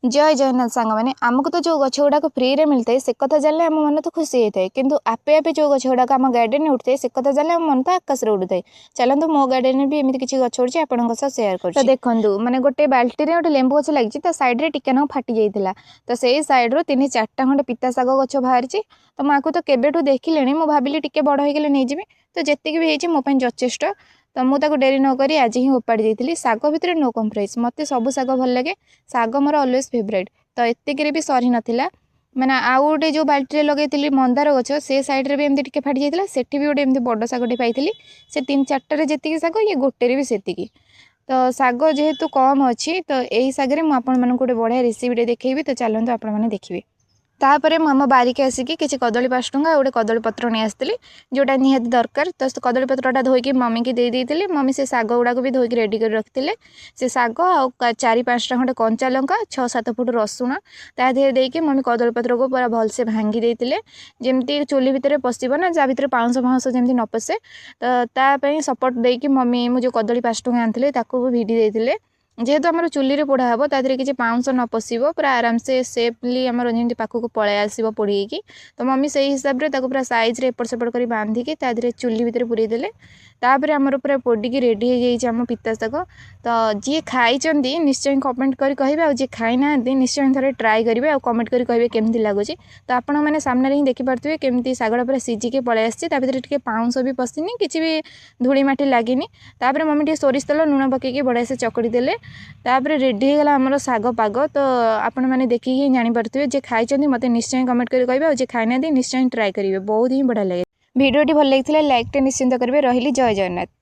जय जगन्नाथ सांग मैंने आमको तो जो गछ गुड़ाक फ्री रे मिलता है से कथा जाने आम मन तो खुशी होता है किंतु आपे आपे जो गछ गुड़ाक आम गार्डन में उठते से कथा जाने आम मन तो आकाश रे उड़ुता है। चलतु मो गार्डन में भी एमती किसी गछ उड़ी आपंक सेयार कर देखूँ मैंने गोटे बाल्टी गोटे लेंबू गछ लगी तो सैड्रे टिके ना फाटी जाता तो से सैड्रु 3-4टा खंडे पिता शाग गछ बाहरी तो मुझे तो केवेठू देखिले मुझे भाविली टिके बड़ होगले नहीं तो जी भी मो यथेष्ट तो मुझे डेरी नक आज ही ओपाड़ी देती शाग भितर नो कम्प्रोमाइज मत सब शाग भल लगे शाग मोर अलवेज फेवरेट तो एतिक भी सरी नाला मैंने आउ गोटे जो बाल्टी लगे मंदार गछ से सैड्रे भी एमती टिके फाटी जाता सेठी भी गोटे एमती बड़ शागटे पाई से 3-4टारे जी शाग ये गोटे भी सेतिकी तो शाग जेहेतु कम अच्छी तो यही शागे मुझे गोटे बढ़िया रेसिपी देखी तो चलते आपने देखिए। तापर आम बारिक आसिक किसी कदली 5 टंका गोटे कदली पत्र नहीं आसती जोटा निहाती दरकार तो कदली पत्रटा धोईकी मम्मी की देती मम्मी से शाग गुड़ाक भी धोईकी रेडी कर रखी से शाग आ 4-5टा खंडे कंचा लंका 6-7 फुट रसुण ता देहरे देकी मम्मी कदली पत्र को पूरा भलसे भांगी देते जमती चुली भितर पशिब ना जहाँ भितर पाउंस फाउंस जमी न पशे तो तापाई सपोर्ट देकी मम्मी मुझे कदली 5 टंका आनी भी भिडी देते जेहेतु आम चुली पोड़ा हे तादेह किसी पाउंस न पशिब पूरा आराम से सेफली आम जमी पाखक पलि आसो पोड़ी तो मम्मी से हिसाब से पूरा सैज एपट सेपट कर बांधिकी तादेह चुली भितर पूरे देले तापर आमर पूरा पोडिकी रेडी हो जाम पिता शाग तो जी खाई निश्चय कमेंट कर कहे जी खाई ना निश्चय थे ट्राए करेंगे और कमेंट कर कहे केमती लगुच तो आपण मैंने सामने ही देखिपे केमती शागटा पूरा सीझिकी पलि आसी पाउंस भी पशिनी किसी भी धूली माटी लगे तापर मम्मी टे सोरिष तेल लुण पकईकी बढ़िया से चकड़ी देले तापर रेडी हो गला आमर शाग पाग तो आपण मैंने देखिए जानीपे जे खाई मत निश्चय कमेंट कर कहे और जे खाई ना निश्चय ट्राए करेंगे बहुत ही बढ़िया लगे। भिडियोटी भल लगी लाइक टे निश्चिंत करेंगे। रही जय जगन्नाथ।